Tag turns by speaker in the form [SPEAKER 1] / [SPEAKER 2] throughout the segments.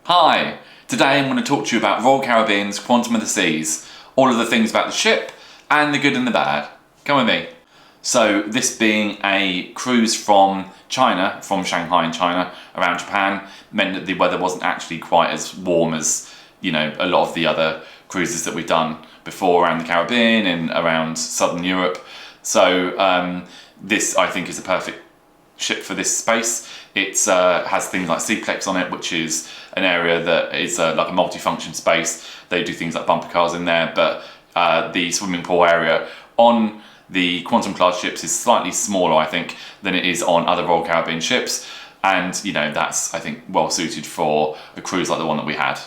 [SPEAKER 1] Hi, today I'm going to talk to you about Royal Caribbean's Quantum of the Seas, all of the things about the ship and the good and the bad. Come with me. So this being a cruise from China, from Shanghai in China, around Japan, meant that the weather wasn't actually quite as warm as, a lot of the other cruises that we've done before around the Caribbean and around Southern Europe. So this, I think, is a perfect ship for this space. It has things like Seaplex on it, which is an area that is like a multi-function space. They do things like bumper cars in there, but the swimming pool area on the Quantum class ships is slightly smaller, I think, than it is on other Royal Caribbean ships. And, that's, I think, well suited for a cruise like the one that we had.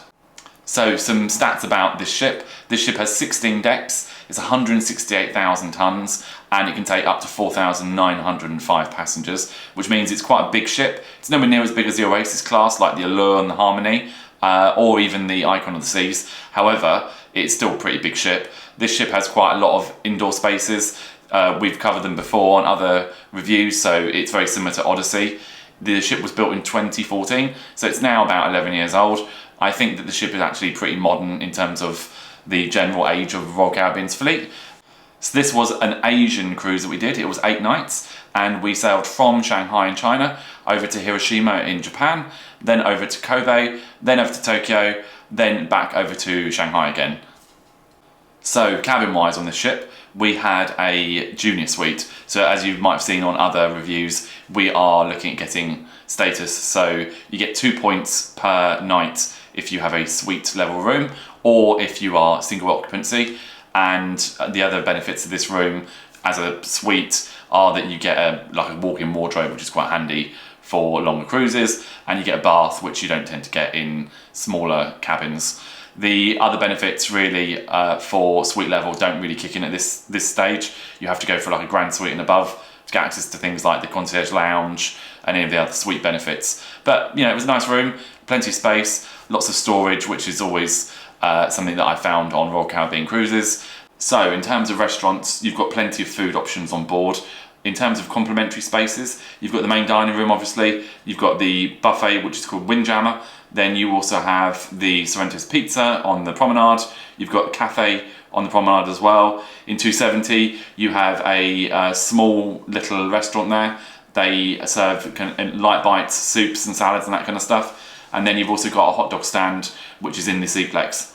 [SPEAKER 1] So some stats about this ship. This ship has 16 decks, it's 168,000 tonnes, and it can take up to 4,905 passengers, which means it's quite a big ship. It's nowhere near as big as the Oasis class, like the Allure and the Harmony, or even the Icon of the Seas. However, it's still a pretty big ship. This ship has quite a lot of indoor spaces. We've covered them before on other reviews, so it's very similar to Odyssey. The ship was built in 2014, so it's now about 11 years old. I think that the ship is actually pretty modern in terms of the general age of Royal Caribbean's fleet. So this was an Asian cruise that we did. It was 8 nights, and we sailed from Shanghai in China over to Hiroshima in Japan, then over to Kobe, then over to Tokyo, then back over to Shanghai again. So cabin-wise on this ship, we had a junior suite. So as you might have seen on other reviews, we are looking at getting status. So you get 2 points per night if you have a suite level room, or if you are single occupancy. And the other benefits of this room as a suite are that you get a walk-in wardrobe, which is quite handy for longer cruises, and you get a bath, which you don't tend to get in smaller cabins. The other benefits really for suite level don't really kick in at this stage. You have to go for a grand suite and above to get access to things like the concierge lounge and any of the other suite benefits. But it was a nice room, plenty of space, lots of storage, which is always something that I found on Royal Caribbean cruises. So in terms of restaurants, you've got plenty of food options on board. In terms of complimentary spaces, you've got the main dining room, obviously. You've got the buffet, which is called Windjammer. Then you also have the Sorrento's Pizza on the promenade. You've got a cafe on the promenade as well. In 270, you have a small little restaurant there. They serve light bites, soups and salads and that kind of stuff. And then you've also got a hot dog stand, which is in the Seaplex.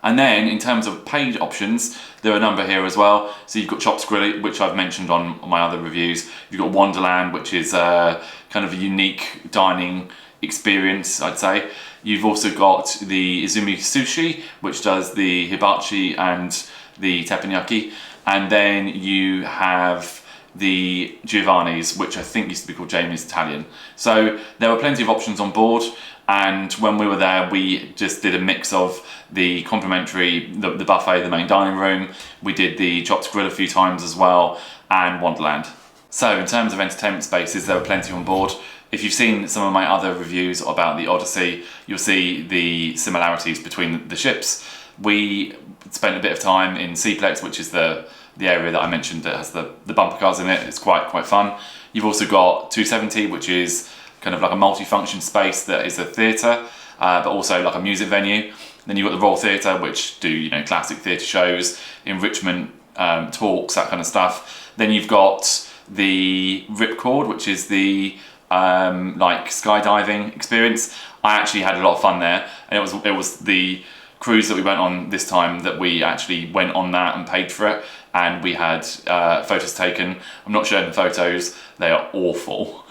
[SPEAKER 1] And then in terms of paid options, there are a number here as well. So you've got Chops Grill, which I've mentioned on my other reviews. You've got Wonderland, which is kind of a unique dining experience, I'd say. You've also got the Izumi Sushi, which does the hibachi and the teppanyaki. And then you have the Giovanni's, which I think used to be called Jamie's Italian. So there were plenty of options on board. And when we were there, we just did a mix of the complimentary, the buffet, the main dining room. We did the Chops Grill a few times as well, and Wonderland. So in terms of entertainment spaces, there were plenty on board. If you've seen some of my other reviews about the Odyssey, you'll see the similarities between the ships. We spent a bit of time in Seaplex, which is the area that I mentioned that has the bumper cars in it. It's quite fun. You've also got 270, which is kind of like a multi-function space that is a theatre, but also like a music venue. Then you've got the Royal Theatre, which do classic theatre shows, enrichment, talks, that kind of stuff. Then you've got the Ripcord, which is the skydiving experience. I actually had a lot of fun there, and it was the cruise that we went on this time that we actually went on that and paid for it, and we had photos taken. I'm not showing the photos; they are awful.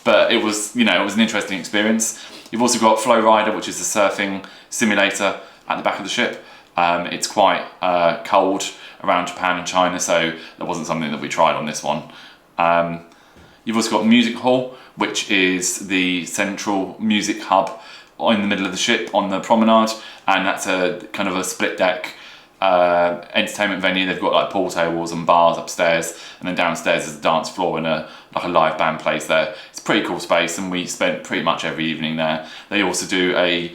[SPEAKER 1] But it was, it was an interesting experience. You've also got Flow Rider, which is a surfing simulator at the back of the ship. It's quite cold around Japan and China, so that wasn't something that we tried on this one. You've also got Music Hall, which is the central music hub in the middle of the ship on the promenade, and that's a kind of a split deck entertainment venue. They've got like pool tables and bars upstairs, and then downstairs is a dance floor and a live band plays there. It's a pretty cool space, and we spent pretty much every evening there. They also do a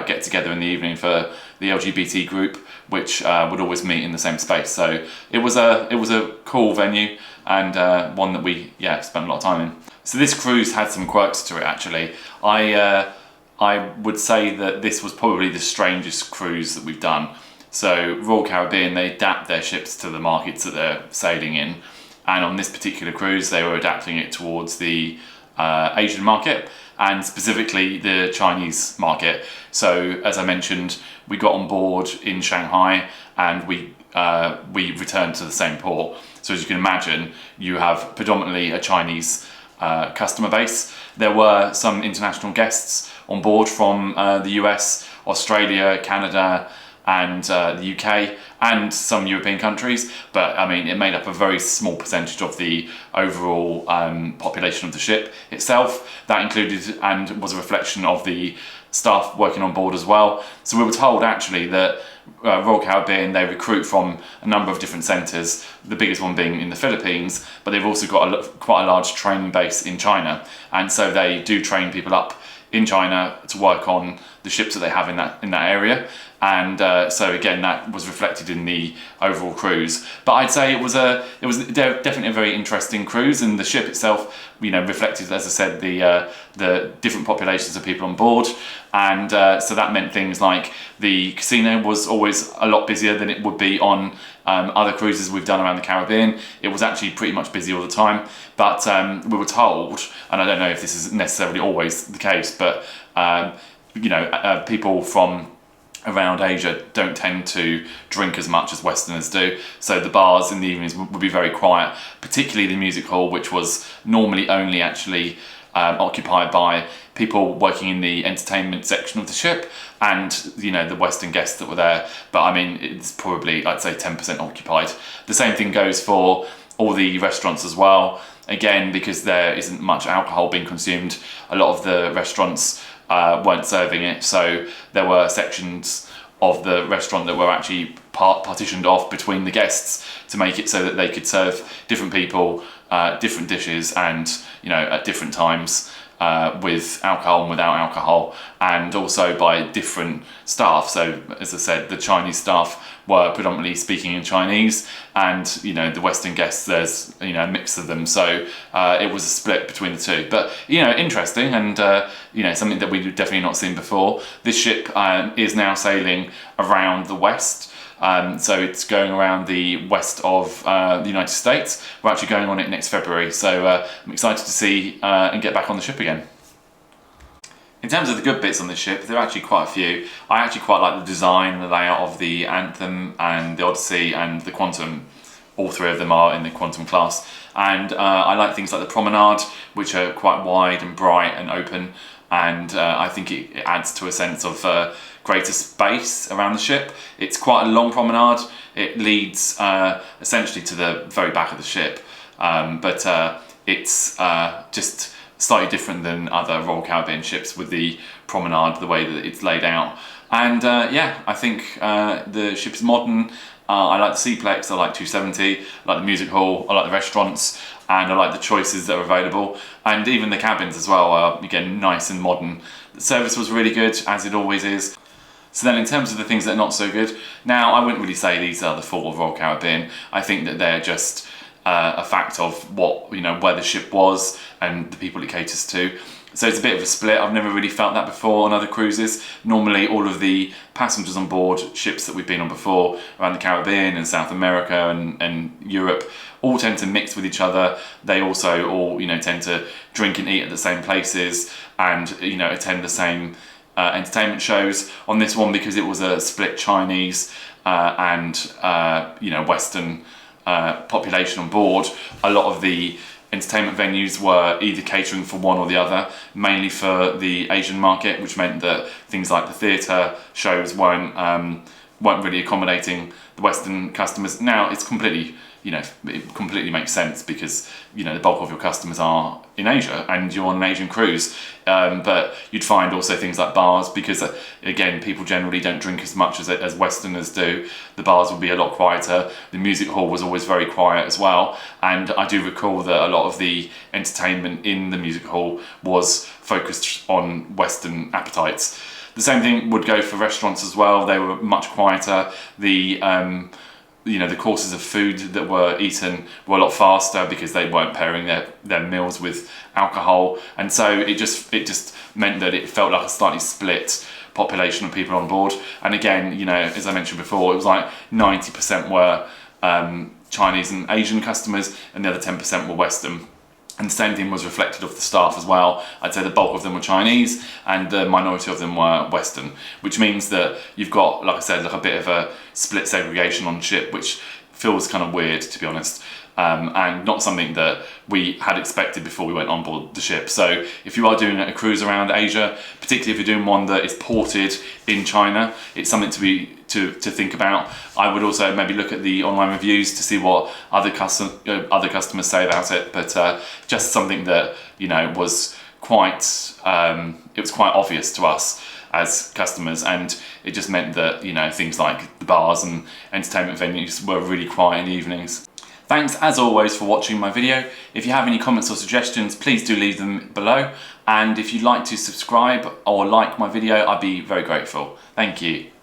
[SPEAKER 1] get together in the evening for the LGBT group, which would always meet in the same space. So it was a cool venue, and one that we spent a lot of time in. So this cruise had some quirks to it actually. I would say that this was probably the strangest cruise that we've done. So Royal Caribbean, they adapt their ships to the markets that they're sailing in. And on this particular cruise, they were adapting it towards the Asian market and specifically the Chinese market. So as I mentioned, we got on board in Shanghai and we returned to the same port. So as you can imagine, you have predominantly a Chinese customer base. There were some international guests on board from the US, Australia, Canada, and the UK, and some European countries, but I mean it made up a very small percentage of the overall population of the ship itself. That included and was a reflection of the staff working on board as well. So we were told actually that Royal Caribbean, they recruit from a number of different centres, the biggest one being in the Philippines, but they've also got quite a large training base in China, and so they do train people up in China to work on the ships that they have in that area. And so again, that was reflected in the overall cruise. But I'd say it was definitely a very interesting cruise, and the ship itself, reflected, as I said, the different populations of people on board. And so that meant things like the casino was always a lot busier than it would be on other cruises we've done around the Caribbean. It was actually pretty much busy all the time. But we were told, and I don't know if this is necessarily always the case, but people from around Asia don't tend to drink as much as Westerners do. So the bars in the evenings would be very quiet, particularly the music hall, which was normally only actually occupied by people working in the entertainment section of the ship and the Western guests that were there. But I mean, it's probably, I'd say, 10% occupied. The same thing goes for all the restaurants as well. Again, because there isn't much alcohol being consumed, a lot of the restaurants weren't serving it, so there were sections of the restaurant that were actually partitioned off between the guests to make it so that they could serve different people different dishes and at different times with alcohol and without alcohol, and also by different staff. So as I said, the Chinese staff were predominantly speaking in Chinese, and the Western guests, there's a mix of them, so it was a split between the two. But interesting, and something that we've definitely not seen before. This ship is now sailing around the west. So it's going around the west of the United States. We're actually going on it next February, so I'm excited to see and get back on the ship again. In terms of the good bits on this ship, there are actually quite a few. I actually quite like the design and the layout of the Anthem and the Odyssey and the Quantum. All three of them are in the Quantum class. And I like things like the promenade, which are quite wide and bright and open. And I think it adds to a sense of greater space around the ship. It's quite a long promenade. It leads essentially to the very back of the ship. But it's just slightly different than other Royal Caribbean ships with the promenade, the way that it's laid out. And I think the ship's modern. I like the Seaplex, I like 270, I like the music hall, I like the restaurants, and I like the choices that are available. And even the cabins as well are, again, nice and modern. The service was really good, as it always is. So then in terms of the things that are not so good, now I wouldn't really say these are the fault of Royal Caribbean. I think that they're just a fact of what, where the ship was and the people it caters to. So it's a bit of a split. I've never really felt that before on other cruises. Normally all of the passengers on board ships that we've been on before around the Caribbean and South America and Europe all tend to mix with each other. They also all tend to drink and eat at the same places and attend the same entertainment shows. On this one, because it was a split Chinese and Western population on board, a lot of the entertainment venues were either catering for one or the other, mainly for the Asian market, which meant that things like the theatre shows weren't really accommodating the Western customers. Now it's completely, it completely makes sense because the bulk of your customers are in Asia and you're on an Asian cruise. But you'd find also things like bars, because again, people generally don't drink as much as Westerners do. The bars would be a lot quieter. The music hall was always very quiet as well. And I do recall that a lot of the entertainment in the music hall was focused on Western appetites. The same thing would go for restaurants as well. They were much quieter. The the courses of food that were eaten were a lot faster because they weren't pairing their meals with alcohol, and so it just meant that it felt like a slightly split population of people on board. And again, as I mentioned before, it was like 90% were Chinese and Asian customers, and the other 10% were Western. And the same thing was reflected off the staff as well. I'd say the bulk of them were Chinese and the minority of them were Western, which means that you've got, like I said, like a bit of a split segregation on the ship, which feels kind of weird, to be honest, and not something that we had expected before we went on board the ship. So if you are doing a cruise around Asia, particularly if you're doing one that is ported in China, it's something to think about. I would also maybe look at the online reviews to see what other customers say about it, but just something that was quite obvious to us as customers, and it just meant that things like the bars and entertainment venues were really quiet in the evenings. Thanks as always for watching my video. If you have any comments or suggestions, please do leave them below, and if you'd like to subscribe or like my video, I'd be very grateful. Thank you.